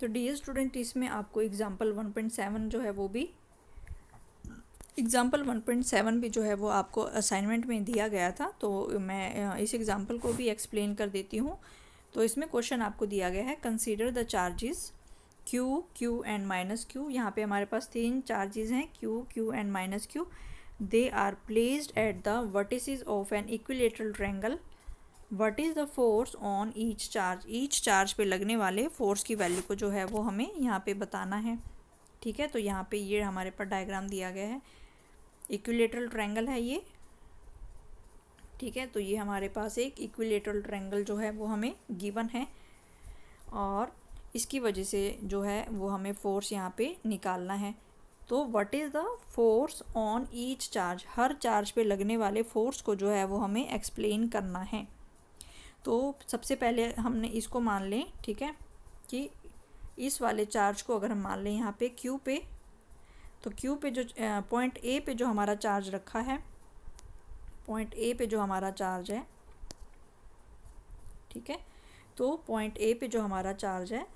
तो dear student, इसमें आपको एग्जाम्पल 1.7 जो है वो भी एग्जाम्पल 1.7 भी जो है वो आपको असाइनमेंट में दिया गया था। तो मैं इस एग्जाम्पल को भी एक्सप्लेन कर देती हूँ। तो इसमें क्वेश्चन आपको दिया गया है, consider the charges Q, Q and minus Q। यहाँ पे हमारे पास 3 चार्जेस हैं, Q, Q and minus Q। They are placed at the vertices of an equilateral triangle. What is the force on each charge. Each charge पे लगने वाले force की value को जो है वो हमें यहाँ पे बताना है। ठीक है, तो यहाँ पे ये हमारे पास डायग्राम दिया गया है, इक्विलेटरल ट्रायंगल है ये। ठीक है, तो ये हमारे पास एक इक्विलेटरल ट्रायंगल जो है वो हमें गिवन है और इसकी वजह से जो है वो हमें फोर्स यहाँ पे निकालना है। तो what is the force on each charge, her charge पे लगने वाले फोर्स को जो है वो हमें एक्सप्लेन करना है। तो सबसे पहले हमने इसको मान लें, ठीक है, कि इस वाले चार्ज को अगर हम मान लें यहाँ पे Q पे, तो Q पे जो पॉइंट A पे जो हमारा चार्ज रखा है, पॉइंट A पे जो हमारा चार्ज है, ठीक है, तो पॉइंट A पे जो हमारा चार्ज है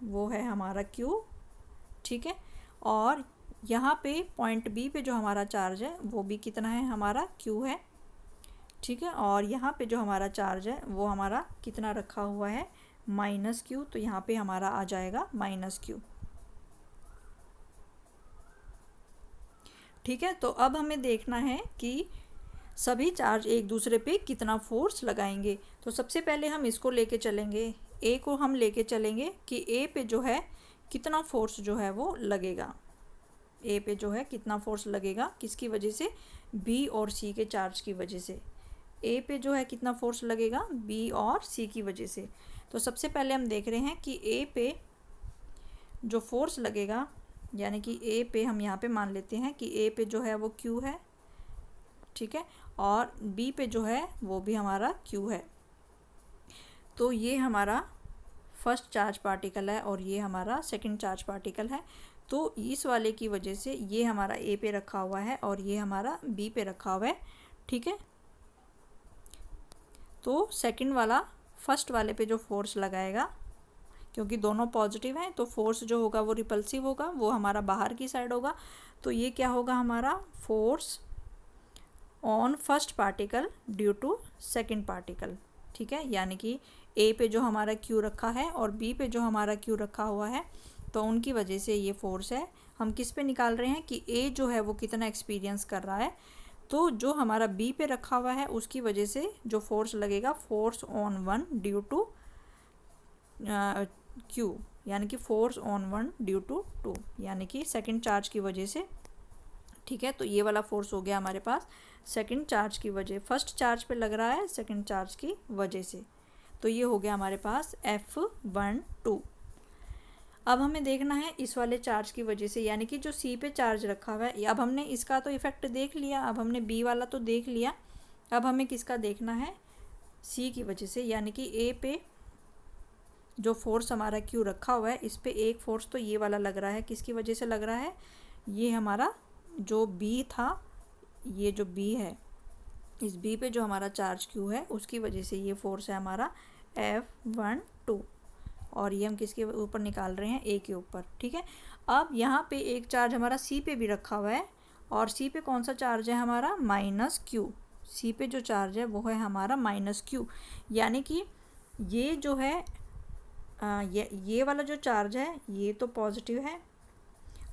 वो है हमारा Q। ठीक है, और यहाँ पे पॉइंट B पे जो हमारा चार्ज है वो भी कितना है, हमारा Q है। ठीक है, और यहाँ पे जो हमारा चार्ज है वो हमारा कितना रखा हुआ है, माइनस Q। तो यहाँ पे हमारा आ जाएगा माइनस Q। ठीक है, तो अब हमें देखना है कि सभी चार्ज एक दूसरे पे कितना फोर्स लगाएंगे। तो सबसे पहले हम इसको लेके चलेंगे, A को हम लेके चलेंगे कि A पे जो है कितना फोर्स जो है वो लगेगा। A पे जो है कितना फोर्स लगेगा, किसकी वजह से, B और C के चार्ज की वजह से। A पे जो है कितना फोर्स लगेगा, B और C की वजह से। तो सबसे पहले हम देख रहे हैं कि A पे जो फोर्स लगेगा, यानी कि A पे हम यहाँ पे मान लेते हैं कि A पे जो है वो Q है। ठीक है, और B पे जो है वो भी हमारा Q है। तो ये हमारा फर्स्ट चार्ज पार्टिकल है और ये हमारा सेकंड चार्ज पार्टिकल है। तो इस वाले की वजह से ये हमारा A पे रखा हुआ है और ये हमारा B पे रखा हुआ है। ठीक है, तो सेकंड वाला फर्स्ट वाले पे जो फोर्स लगाएगा, क्योंकि दोनों पॉजिटिव हैं तो फोर्स जो होगा वो रिपल्सिव होगा, वो हमारा बाहर की साइड होगा। तो ये क्या होगा, हमारा force on first particle due to second particle. ठीक है, यानी कि A पे जो हमारा Q रखा है और B पे जो हमारा Q रखा हुआ है, तो उनकी वजह से ये फोर्स है। हम किस पे निकाल रहे हैं कि A जो है वो कितना एक्सपीरियंस कर रहा है। तो जो हमारा B पे रखा हुआ है उसकी वजह से जो फोर्स लगेगा, force on one due to Q, यानी कि force on one due to two, यानी कि सेकंड चार्ज की वजह से। ठीक है, तो ये वाला फोर्स हो गया हमारे पास सेकंड चार्ज की वजह, फर्स्ट चार्ज पे लग रहा है सेकंड चार्ज की वजह से। तो ये हो गया हमारे पास F12। अब हमें देखना है इस वाले चार्ज की वजह से, यानी कि जो C पे चार्ज रखा हुआ है। अब हमने इसका तो इफेक्ट देख लिया, अब हमने B वाला तो देख लिया, अब हमें किसका देखना है, C की वजह से। यानी कि A पे जो फोर्स हमारा Q रखा हुआ है, इस पे एक फोर्स तो ये वाला लग रहा है, किसकी वजह से लग रहा है, ये हमारा जो B था, ये जो B है, इस B पे जो हमारा चार्ज Q है उसकी वजह से ये फोर्स है हमारा F12। और ये हम किसके ऊपर निकाल रहे हैं, A के ऊपर। ठीक है, अब यहाँ पे एक चार्ज हमारा C पे भी रखा हुआ है और C पे कौन सा चार्ज है हमारा, माइनस Q। C पे जो चार्ज है वो है हमारा माइनस Q, यानी कि ये जो है ये वाला जो चार्ज है ये तो पॉजिटिव है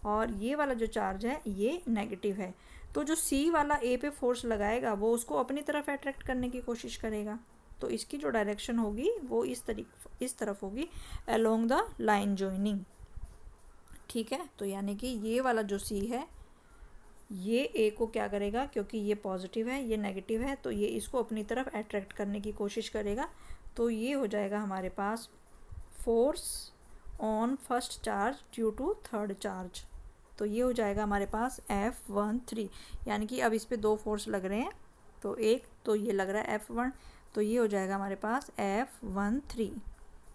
और ये वाला जो चार्ज है ये नेगेटिव है। तो जो C वाला A पे फोर्स लगाएगा वो उसको अपनी तरफ अट्रैक्ट करने की कोशिश करेगा। तो इसकी जो डायरेक्शन होगी वो इस तरफ होगी, अलोंग द लाइन जॉइनिंग। ठीक है, तो यानी कि ये वाला जो C है ये A को क्या करेगा, क्योंकि ये पॉजिटिव है ये नेगेटिव है, तो ये इसको अपनी तरफ अट्रैक्ट करने की कोशिश करेगा। तो ये हो जाएगा हमारे पास force on first charge due to third charge. तो ये हो जाएगा हमारे पास F13, यानी कि अब इस पे दो फोर्स लग रहे हैं, तो एक तो ये लग रहा है F1, तो ये हो जाएगा हमारे पास F13।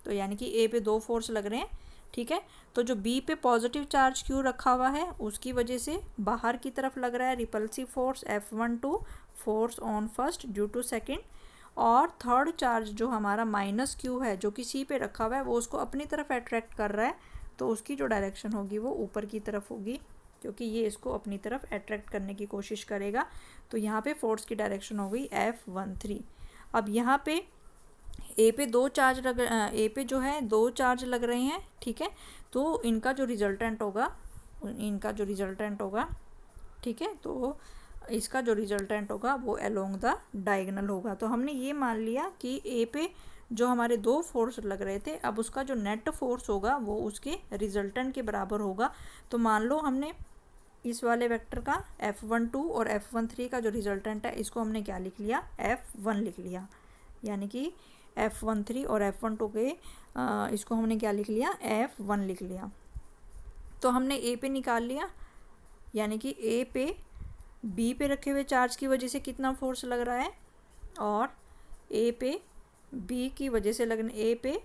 तो यानी कि A पे दो फोर्स लग रहे हैं। ठीक है, तो जो B पे पॉजिटिव चार्ज Q रखा हुआ है उसकी वजह से बाहर की तरफ लग रहा है repulsive force F12, force on first due to second. और थर्ड चार्ज जो हमारा माइनस Q है जो कि C पे रखा हुआ है वो उसको अपनी तरफ अट्रैक्ट कर रहा है, तो उसकी जो डायरेक्शन होगी वो ऊपर की तरफ होगी, क्योंकि ये इसको अपनी तरफ अट्रैक्ट करने की कोशिश करेगा। तो यहाँ पे फोर्स की डायरेक्शन हो गई F13। अब यहाँ पे ए पे जो है 2 चार्ज लग रहे हैं, ठीक है। तो इनका जो रिजल्टेंट होगा, ठीक है, तो इसका जो रिजल्टेंट होगा वो अलोंग द डायगोनल होगा। तो हमने ये मान लिया कि ए पे जो हमारे 2 फोर्स लग रहे थे, अब उसका जो नेट फोर्स होगा वो उसके रिजल्टेंट के बराबर होगा। तो मान लो हमने इस वाले वेक्टर का F12 और F13 का जो रिजल्टेंट है इसको हमने क्या लिख लिया, F1 लिख लिया, यानी कि F13 और F12 के इसको हमने क्या लिख लिया, F1 लिख लिया। तो हमने ए पे निकाल लिया, यानी कि ए पे बी पे रखे हुए चार्ज की वजह से कितना फोर्स लग रहा है, और ए पे बी की वजह से ए पे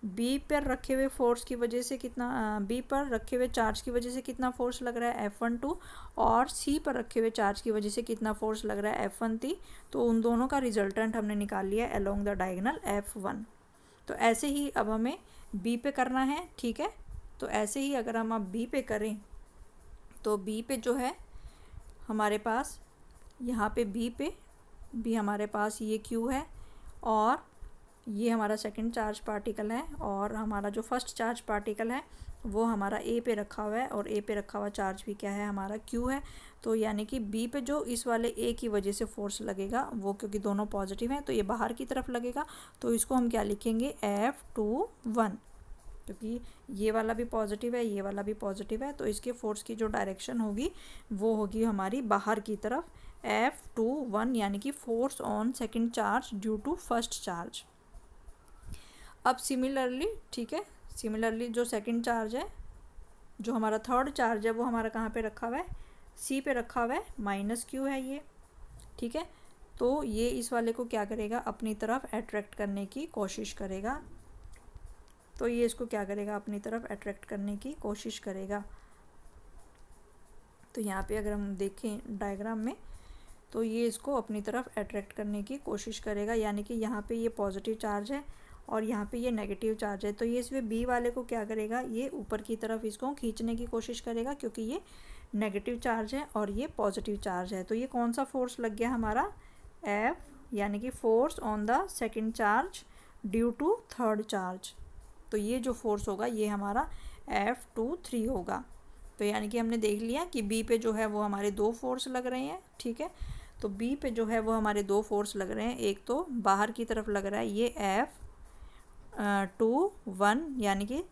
बी पर रखे हुए फोर्स की वजह से कितना, बी पर रखे हुए चार्ज की वजह से कितना फोर्स लग रहा है F12, और सी पर रखे हुए चार्ज की वजह से कितना फोर्स लग रहा है F13। तो उन दोनों का रिजल्टेंट हमने निकाल लिया अलोंग द डायगोनल F1। तो ऐसे ही अब हमें बी पे करना है, ठीक है। तो ऐसे ही अगर हम अब बी पे करें तो बी पे जो है हमारे पास यहाँ पे बी हमारे पास ये क्यू है, और ये हमारा सेकंड चार्ज पार्टिकल है, और हमारा जो फर्स्ट चार्ज पार्टिकल है वो हमारा ए पे रखा हुआ है, और ए पे रखा हुआ चार्ज भी क्या है, हमारा क्यू है। तो यानी कि बी पे जो इस वाले ए की वजह से फोर्स लगेगा वो, क्योंकि दोनों पॉजिटिव हैं तो ये बाहर की तरफ लगेगा, तो इसको हम क्या लिखेंगे, F21, क्योंकि ये वाला भी पॉजिटिव है, ये वाला भी पॉजिटिव है, तो इसके फोर्स की जो डायरेक्शन होगी वो होगी हमारी बाहर की तरफ, F21, यानी कि force on second charge due to first charge. अब सिमिलरली, ठीक है, सिमिलरली जो सेकंड चार्ज है, जो हमारा थर्ड चार्ज है वो हमारा कहाँ पे रखा हुआ है, सी पे रखा हुआ है, -Q है ये, ठीक है। तो ये इस वाले को क्या करेगा, अपनी तरफ अट्रैक्ट करने की कोशिश करेगा। तो ये इसको क्या करेगा, अपनी तरफ अट्रैक्ट करने की कोशिश करेगा। तो यहाँ पे अगर हम देखें डायग्राम में, तो ये इसको अपनी तरफ अट्रैक्ट करने की कोशिश करेगा, यानी कि यहाँ पे ये पॉजिटिव चार्ज है और यहाँ पे ये नेगेटिव चार्ज है। तो ये इसमें बी वाले को क्या करेगा, ये ऊपर की तरफ इसको खींचने की कोशिश करेगा, क्योंकि ये नेगेटिव चार्ज है और ये पॉजिटिव चार्ज है। तो ये कौन सा फोर्स लग गया हमारा, F, यानी कि force on the second charge due to third charge. तो ये जो फोर्स होगा ये हमारा F23 होगा। तो यानी कि हमने देख लिया कि बी पे जो है वो हमारे 2 फोर्स लग रहे हैं, ठीक है। तो बी पे जो है वो हमारे 2 फोर्स लग रहे हैं, एक तो बाहर की तरफ लग रहा है ये F21, यानी कि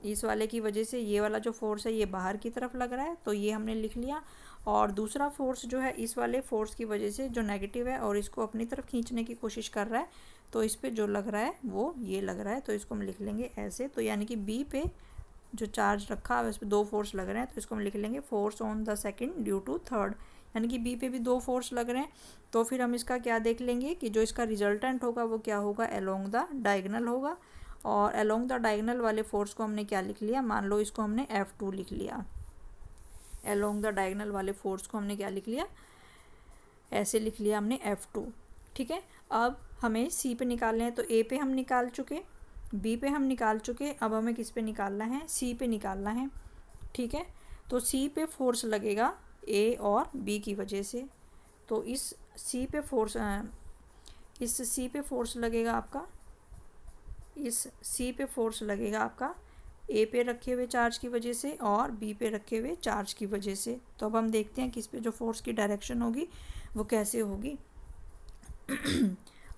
इस वाले की वजह से ये वाला जो फोर्स है ये बाहर की तरफ लग रहा है, तो ये हमने लिख लिया। और दूसरा फोर्स जो है इस वाले फोर्स की वजह से जो नेगेटिव है और इसको अपनी तरफ खींचने की कोशिश कर रहा है, तो इस पे जो लग रहा है वो ये लग रहा है, तो इसको हम लिख लेंगे ऐसे। तो यानी कि बी पे जो चार्ज रखा है उस पर 2 फोर्स लग रहे हैं, तो इसको हम लिख लेंगे force on the second due to third, यानी कि बी पे भी 2 फोर्स लग रहे हैं। तो फिर हम इसका क्या देख लेंगे कि जो इसका रिजल्टेंट होगा वो क्या होगा, अलोंग द डायगोनल होगा। और अलोंग द डायगोनल वाले फोर्स को हमने क्या लिख लिया, मान लो इसको हमने F2 लिख लिया। अलोंग द डायगोनल वाले फोर्स को हमने क्या लिख लिया, ऐसे लिख लिया हमने F2, ठीक है। अब हमें सी पे निकालने हैं, तो ए पे हम निकाल चुके, बी पे हम निकाल चुके, अब हमें किस पे निकालना है, सी पे निकालना है, ठीक है। तो सी पे फोर्स लगेगा ए और बी की वजह से, तो इस सी पे फोर्स लगेगा आपका, इस सी पे फोर्स लगेगा आपका ए पे रखे हुए चार्ज की वजह से और बी पे रखे हुए चार्ज की वजह से। तो अब हम देखते हैं कि इस पे जो फोर्स की डायरेक्शन होगी वो कैसे होगी।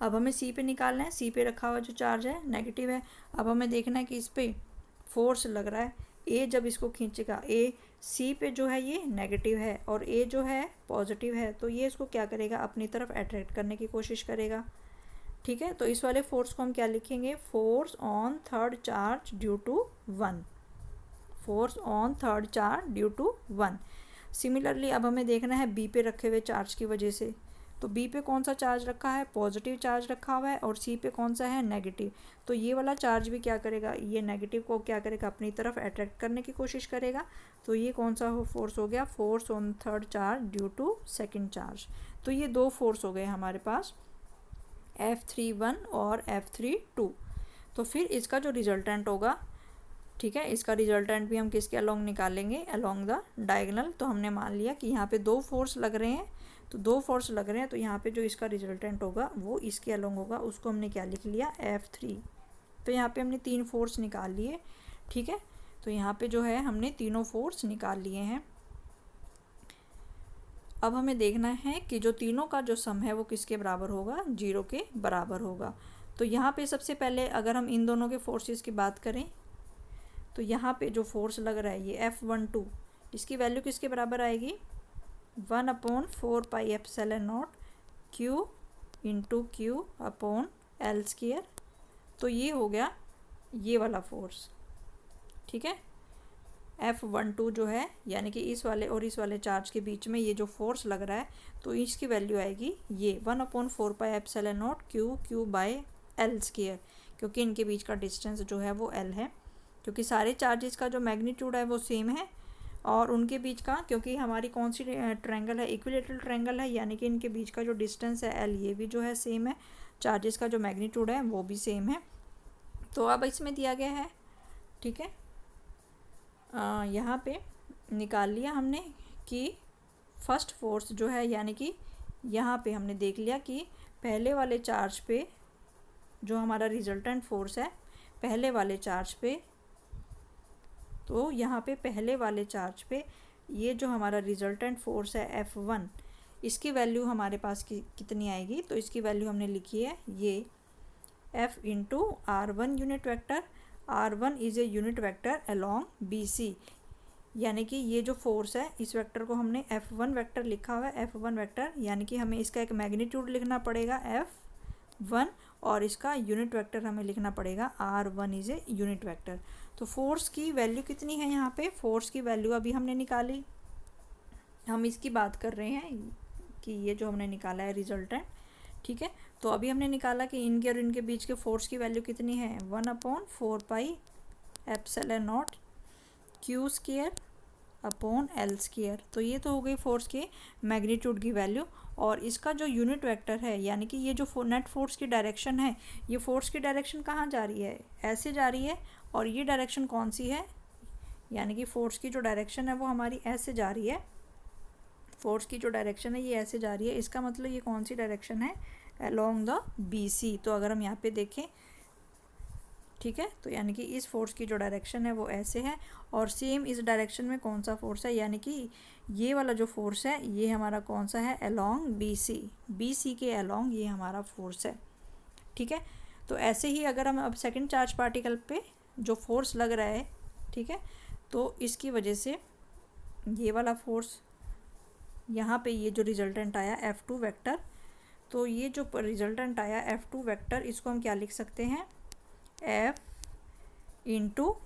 अब हमें सी पे निकालना है, सी पे रखा हुआ जो चार्ज है नेगेटिव है। अब हमें देखना है कि इस पे फोर्स लग रहा है, ए जब इसको खींचेगा, ए सी पे जो है ये नेगेटिव है और ए जो है पॉजिटिव है, तो ये इसको क्या करेगा, अपनी तरफ अट्रैक्ट करने की कोशिश करेगा, ठीक है। तो इस वाले फोर्स को हम क्या लिखेंगे, force on third charge due to 1, force on third charge due to 1। Similarly अब हमें देखना है बी पे रखे हुए चार्ज की वजह से, तो बी पे कौन सा चार्ज रखा है, पॉजिटिव चार्ज रखा हुआ है, और सी पे कौन सा है, नेगेटिव। तो ये वाला चार्ज भी क्या करेगा, ये नेगेटिव को क्या करेगा, अपनी तरफ अट्रैक्ट करने की कोशिश करेगा। तो ये कौन सा फोर्स हो गया, force on third charge due to second charge. तो ये 2 फोर्स हो गए हमारे पास, F31 और F32। तो फिर इसका जो रिजल्टेंट होगा, ठीक है, इसका रिजल्टेंट भी हम किसके अलोंग निकालेंगे, अलोंग द डायगोनल। तो हमने मान लिया कि यहाँ पे 2 फोर्स लग रहे हैं, तो 2 फोर्स लग रहे हैं, तो यहाँ पे जो इसका रिजल्टेंट होगा वो इसके अलोंग होगा, उसको हमने क्या लिख लिया, F3। तो यहाँ पे हमने 3 फोर्स निकाल लिए। ठीक है, तो यहाँ पे जो है हमने तीनों फोर्स निकाल लिए हैं। अब हमें देखना है कि जो तीनों का जो सम है वो किसके बराबर होगा, 0 के बराबर होगा। तो यहाँ पे सबसे पहले अगर हम इन दोनों के फोर्सेस की बात करें, तो यहाँ पे जो फोर्स लग रहा है ये F12, इसकी वैल्यू किसके बराबर आएगी, 1/4 pi epsilon not Q into Q upon L square. तो ये हो गया ये वाला फोर्स। ठीक है, F12 जो है यानी कि इस वाले और इस वाले चार्ज के बीच में ये जो फोर्स लग रहा है, तो इसकी वैल्यू आएगी ये 1/4 pi epsilon not Q by L square, क्योंकि इनके बीच का डिस्टेंस जो है वो L है, क्योंकि सारे चार्जेस का जो मैग्नीट्यूड है वो सेम है, और उनके बीच का, क्योंकि हमारी कौन सी ट्रायंगल है, इक्विलेटरल ट्रायंगल है, यानी कि इनके बीच का जो डिस्टेंस है L, ये भी जो है सेम है, चार्जेस का जो मैग्नीट्यूड है वो भी सेम है। तो अब इसमें दिया गया है, ठीक है, यहाँ पे निकाल लिया हमने कि फर्स्ट फोर्स जो है, यानी कि यहाँ पे हमने देख लिया कि पहले वाले चार्ज पे जो हमारा रिजल्टेंट फोर्स है, पहले वाले चार्ज पे, तो यहाँ पे पहले वाले चार्ज पे ये जो हमारा रिजल्टेंट फोर्स है F1, इसकी वैल्यू हमारे पास कितनी आएगी, तो इसकी वैल्यू हमने लिखी है ये F into R1 unit vector. R1 is a unit vector along BC, यानी कि ये जो फोर्स है इस वेक्टर को हमने F1 वेक्टर लिखा हुआ है, F1 वेक्टर, यानी कि हमें इसका एक मैग्नीट्यूड लिखना पड़ेगा F1, और इसका यूनिट वेक्टर हमें लिखना पड़ेगा R1 is a unit vector. तो फोर्स की वैल्यू कितनी है यहाँ पे, फोर्स की वैल्यू अभी हमने निकाली, हम इसकी बात कर रहे हैं कि ये जो हमने निकाला है रिजल्टेंट। ठीक है, तो अभी हमने निकाला कि इनके और इनके बीच के फोर्स की वैल्यू कितनी है, 1/4 pi epsilon not Q square upon L square. तो ये तो हो गई फोर्स के मैग्नीट्यूड की वैल्यू, और इसका जो यूनिट वेक्टर है, यानी कि ये जो नेट फोर्स की डायरेक्शन है, ये फोर्स की डायरेक्शन कहाँ जा रही है, ऐसे जा रही है, और ये डायरेक्शन कौन सी है, यानी कि फोर्स की जो डायरेक्शन है वो हमारी ऐसे जा रही है, फोर्स की जो डायरेक्शन है ये ऐसे जा रही है, इसका मतलब ये कौन सी डायरेक्शन है, अलोंग द BC। तो अगर हम यहाँ पे देखें, ठीक है, तो यानी कि इस फोर्स की जो डायरेक्शन है वो ऐसे है, और सेम इस डायरेक्शन में कौन सा फोर्स है, यानी कि ये वाला जो फोर्स है ये हमारा कौन सा है, अलोंग BC के अलोंग ये हमारा फोर्स है। ठीक है, तो ऐसे ही अगर हम अब सेकंड चार्ज पार्टिकल पे जो फोर्स लग रहा है, ठीक है, तो इसकी वजह से ये वाला फोर्स यहाँ पे ये जो रिजल्टेंट आया F2 वेक्टर, तो ये जो रिजल्टेंट आया F2 वेक्टर, इसको हम क्या लिख सकते हैं, F into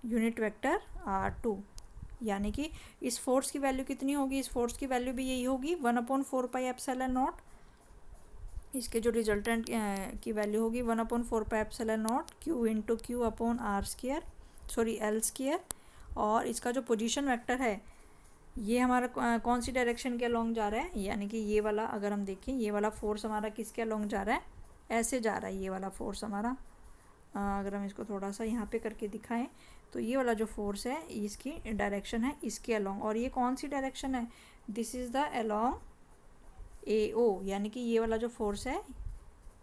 unit vector R2, यानी कि इस फोर्स की वैल्यू कितनी होगी, इस फोर्स की वैल्यू भी यही होगी 1/4 पाई एप्सिलॉन नॉट, इसके जो रिजल्टेंट की वैल्यू होगी 1/4 pi epsilon not Q into Q upon R square, sorry L square, और इसका जो पोजीशन वेक्टर है ये हमारा कौन सी डायरेक्शन के अलोंग जा रहा है, यानी कि ये वाला, अगर हम देखें ये वाला फोर्स हमारा किसके अलोंग जा रहा है, ऐसे जा रहा है ये वाला फोर्स हमारा। अगर हम इसको थोड़ा सा यहाँ पे करके दिखाएं, तो ये वाला जो फोर्स है इसकी डायरेक्शन है इसके अलोंग, और ये कौन सी डायरेक्शन है, this is the along AO, यानी कि ये वाला जो फोर्स है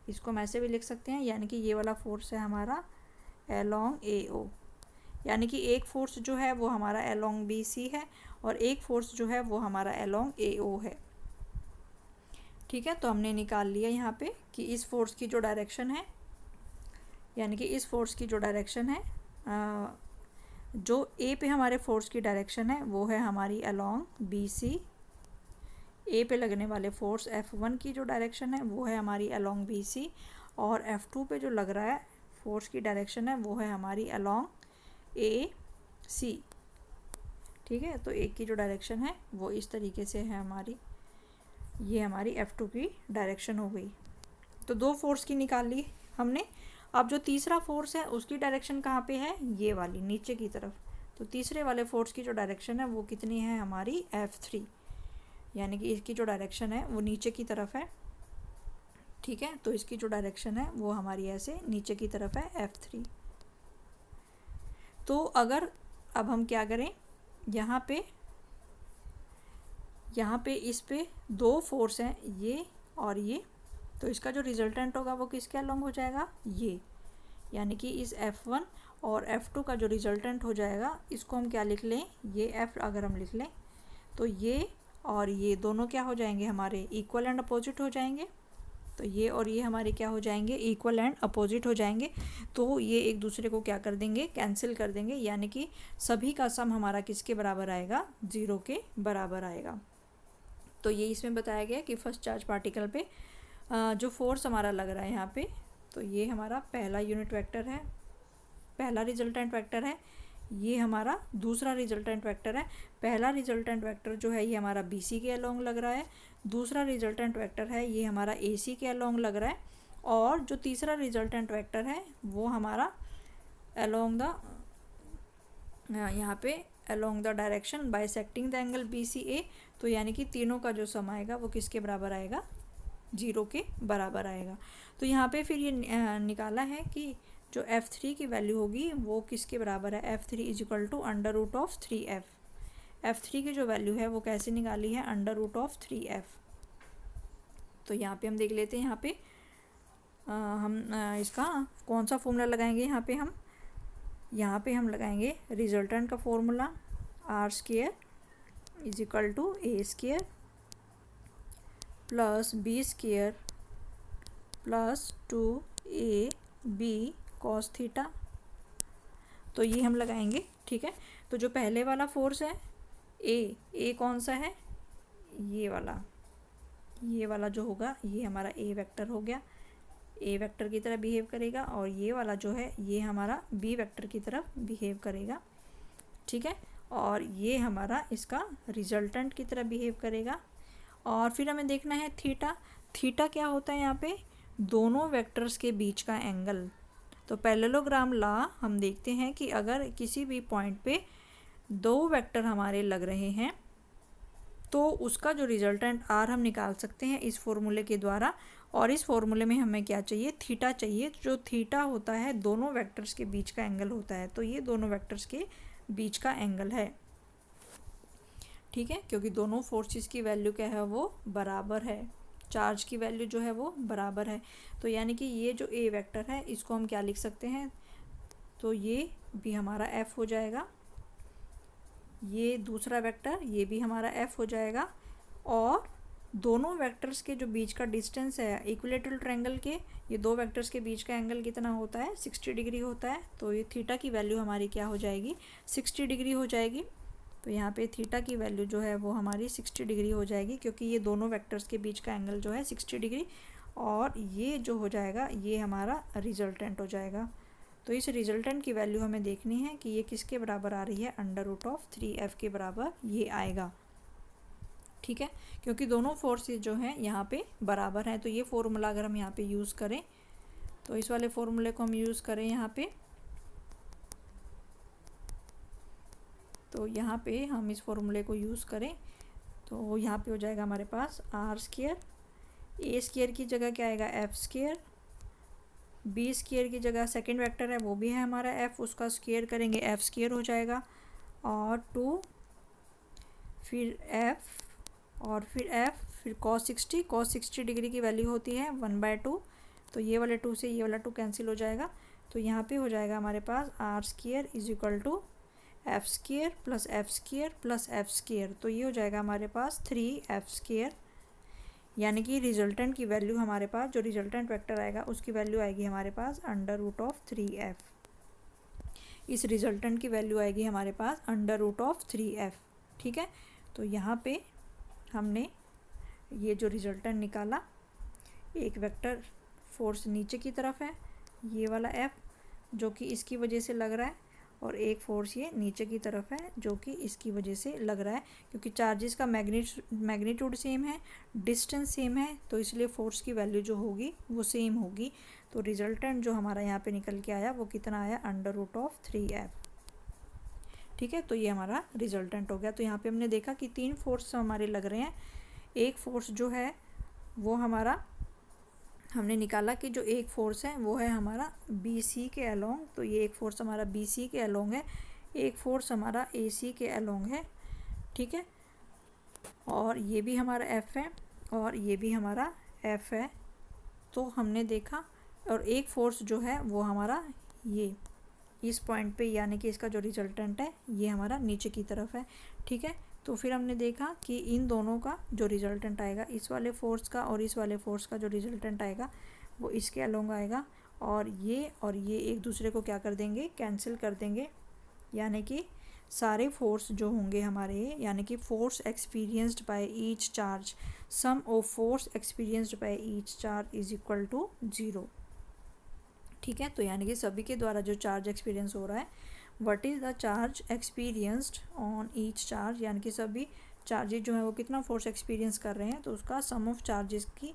इसको हम ऐसे भी लिख सकते हैं, यानी कि ये वाला फोर्स है हमारा अलोंग AO, यानी कि एक फोर्स जो है वो हमारा अलोंग BC है, और एक फोर्स जो है वो हमारा अलोंग AO है। ठीक है, तो हमने निकाल लिया यहाँ पे कि इस फोर्स की जो डायरेक्शन है, यानी कि इस फोर्स की जो डायरेक्शन है, जो A पे हमारे फोर्स की डायरेक्शन है वो है हमारी अलोंग BC, A पे लगने वाले फोर्स F1 की जो डायरेक्शन है वो है हमारी अलोंग BC, और F2 पे जो लग रहा है फोर्स की डायरेक्शन है वो है हमारी अलोंग AC। ठीक है, तो एक की जो डायरेक्शन है वो इस तरीके से है हमारी, ये हमारी F2 की डायरेक्शन हो गई। तो 2 फोर्स की निकाल ली हमने। अब जो तीसरा फोर्स है उसकी डायरेक्शन कहाँ पे है, ये वाली नीचे की तरफ, तो तीसरे वाले फोर्स की जो डायरेक्शन है वो कितनी है हमारी F3, यानी कि इसकी जो डायरेक्शन है वो नीचे की तरफ है। ठीक है, तो इसकी जो डायरेक्शन है वो हमारी ऐसे नीचे की तरफ है F3। तो अगर अब हम क्या करें, यहाँ पे इस पे दो फोर्स हैं, ये और ये, तो इसका जो रिजल्टेंट होगा वो किसके अलोंग हो जाएगा, ये, यानी कि इस F1 और F2 का जो रिजल्टेंट हो जाएगा इसको हम क्या लिख लें, ये F अगर हम लिख लें तो ये और ये दोनों क्या हो जाएंगे, हमारे इक्वल एंड अपोजिट हो जाएंगे। तो ये और ये हमारे क्या हो जाएंगे, इक्वल एंड अपोजिट हो जाएंगे। तो ये एक दूसरे को क्या कर देंगे, कैंसिल कर देंगे, यानी कि सभी का सम हमारा किसके बराबर आएगा, 0 के बराबर आएगा। तो ये इसमें बताया गया कि फर्स्ट चार्ज पार्टिकल पे जो फोर्स हमारा लग रहा है यहाँ पे, तो ये हमारा पहला यूनिट वेक्टर है, पहला रिजल्टेंट वेक्टर है, ये हमारा दूसरा रिजल्टेंट वेक्टर है। पहला रिजल्टेंट वेक्टर जो है ये हमारा BC के अलोंग लग रहा है, दूसरा रिजल्टेंट वेक्टर है ये हमारा AC के अलोंग लग रहा है, और जो तीसरा रिजल्टेंट वेक्टर है वो हमारा अलोंग द यहाँ पे along the direction bisecting the angle BCA। तो यानी कि तीनों का जो सम आएगा वो किसके बराबर आएगा, 0 के बराबर आएगा। तो यहाँ पे फिर ये निकाला है कि जो F3 की वैल्यू होगी वो किसके बराबर है, F3 is equal to under root of 3F। F3 की जो वैल्यू है वो कैसे निकाली है, अंडर रूट ऑफ 3F। तो यहाँ पे हम देख लेते हैं, यहाँ पे हम इसका कौन सा फॉर्मूला लगाएंगे, यहाँ पे हम लगाएंगे रिजल्टेंट का formula, R² is equal to A² plus B² plus 2AB cos theta. तो ये हम लगाएंगे, ठीक है। तो जो पहले वाला फोर्स है ए कौन सा है, ये वाला जो होगा ये हमारा A वेक्टर हो गया, A वेक्टर की तरह बिहेव करेगा, और ये वाला जो है ये हमारा B वेक्टर की तरफ बिहेव करेगा, ठीक है। और ये हमारा इसका रिजल्टेंट की तरह बिहेव करेगा। और फिर हमें देखना है थीटा क्या होता है, यहाँ पे दोनों वेक्टर्स के बीच का एंगल। तो पैरेललोग्राम लॉ हम देखते हैं कि अगर किसी भी पॉइंट पे दो वेक्टर हमारे लग रहे हैं तो उसका जो रिजल्टेंट R हम निकाल सकते हैं इस फॉर्मूले के द्वारा। और इस फॉर्मूले में हमें क्या चाहिए, थीटा चाहिए। जो थीटा होता है दोनों वेक्टर्स के बीच का एंगल होता है, तो ये दोनों वेक्टर्स के बीच का एंगल है, ठीक है, क्योंकि दोनों फोर्सेस की वैल्यू क्या है, वो बराबर है, चार्ज की वैल्यू जो है वो बराबर है। तो यानी कि ये जो A वेक्टर है इसको हम क्या लिख सकते हैं, तो ये भी हमारा F हो जाएगा, ये दूसरा वेक्टर ये भी हमारा F हो जाएगा। और दोनों वेक्टर्स के जो बीच का डिस्टेंस है इक्विलेटरल ट्रायंगल के, ये दो वेक्टर्स के बीच का एंगल कितना होता है, 60 डिग्री होता है। तो ये थीटा की वैल्यू हमारी क्या हो जाएगी, 60 डिग्री हो जाएगी। तो यहाँ पे थीटा की वैल्यू जो है वो हमारी 60 डिग्री हो जाएगी, क्योंकि ये दोनों वेक्टर्स के बीच का एंगल जो है 60 डिग्री। और ये जो हो जाएगा ये हमारा रिजल्टेंट हो जाएगा। तो इस रिजल्टेंट की वैल्यू हमें देखनी है कि ये किसके बराबर आ रही है, अंडर रूट ऑफ 3F के बराबर ये आएगा, ठीक है, क्योंकि दोनों फोर्सेस जो हैं यहाँ पे बराबर हैं। तो ये फॉर्मूला अगर हम यहाँ पे यूज़ करें, तो इस वाले फॉर्मूले को हम यूज़ करें यहाँ पे, तो यहाँ पे हम इस फॉर्मूले को यूज़ करें तो यहाँ पे हो जाएगा हमारे पास R², A² की जगह क्या आएगा, F², B² की जगह सेकंड वेक्टर है वो भी है हमारा F, उसका स्क्वायर करेंगे F² हो जाएगा, और 2 फिर F और फिर F, फिर cos 60 डिग्री की वैल्यू होती है 1/2। तो ये वाले 2 से ये वाला 2 कैंसिल हो जाएगा। तो यहाँ पे हो जाएगा हमारे पास R² is equal to F² plus F² plus F²। तो ये हो जाएगा हमारे पास 3F², यानी कि रिजल्टेंट की वैल्यू हमारे पास, जो रिजल्टेंट वेक्टर आएगा उसकी वैल्यू आएगी हमारे पास अंडर रूट ऑफ 3F। इस रिजल्टेंट की वैल्यू आएगी हमारे पास अंडर रूट ऑफ 3F, ठीक है। तो यहाँ पे हमने ये जो रिजल्टेंट निकाला, एक वेक्टर फोर्स नीचे की तरफ है ये वाला F जो कि इसकी वजह से लग रहा है, और एक फोर्स ये नीचे की तरफ है जो कि इसकी वजह से लग रहा है। क्योंकि चार्जेस का मैग्नीट्यूड सेम है, डिस्टेंस सेम है, तो इसलिए फोर्स की वैल्यू जो होगी वो सेम होगी। तो रिजल्टेंट जो हमारा यहाँ पे निकल के आया वो कितना आया, अंडर रूट ऑफ 3F, ठीक है। तो ये हमारा रिजल्टेंट हो गया। तो यहाँ पे हमने देखा कि 3 फोर्स हमारे लग रहे हैं। एक फोर्स जो है वो हमारा हमने निकाला कि जो एक फोर्स है वो है हमारा बी सी के अलोंग, तो ये एक फोर्स हमारा बी सी के अलोंग है, एक फोर्स हमारा ए सी के अलोंग है, ठीक है, और ये भी हमारा एफ है और ये भी हमारा एफ है। तो हमने देखा, और एक फोर्स जो है वो हमारा ये इस पॉइंट पे, यानी कि इसका जो रिजल्टेंट है ये हमारा नीचे की तरफ है, ठीक है। तो फिर हमने देखा कि इन दोनों का जो रिजल्टेंट आएगा, इस वाले फोर्स का और इस वाले फोर्स का जो रिजल्टेंट आएगा वो इसके अलोंग आएगा, और ये एक दूसरे को क्या कर देंगे, कैंसिल कर देंगे, यानी कि सारे फोर्स जो होंगे हमारे, यानी कि force experienced by each charge, sum of force experienced by each charge is equal to 0, ठीक है। तो यानी कि सभी के द्वारा जो चार्ज एक्सपीरियंस हो रहा है, what is the charge experienced on each charge, यानी कि सभी चार्जेस जो है वो कितना फोर्स एक्सपीरियंस कर रहे हैं, तो उसका सम ऑफ चार्जेस की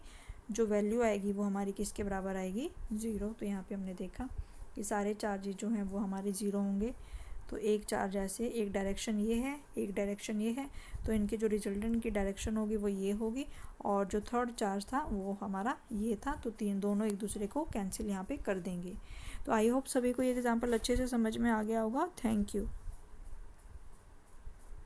जो वैल्यू आएगी वो हमारी किसके बराबर आएगी, 0। तो यहाँ पे हमने देखा कि सारे चार्जेस जो हैं वो हमारे 0 होंगे। तो एक चार्ज ऐसे, एक डायरेक्शन ये है, एक डायरेक्शन ये है, तो इनके जो रिजल्टेंट की डायरेक्शन होगी वो ये होगी, और जो थर्ड चार्ज था वो हमारा ये था, तो दोनों एक दूसरे को कैंसिल यहाँ पे कर देंगे। तो आई होप सभी को ये एग्जांपल अच्छे से समझ में आ गया होगा। Thank you.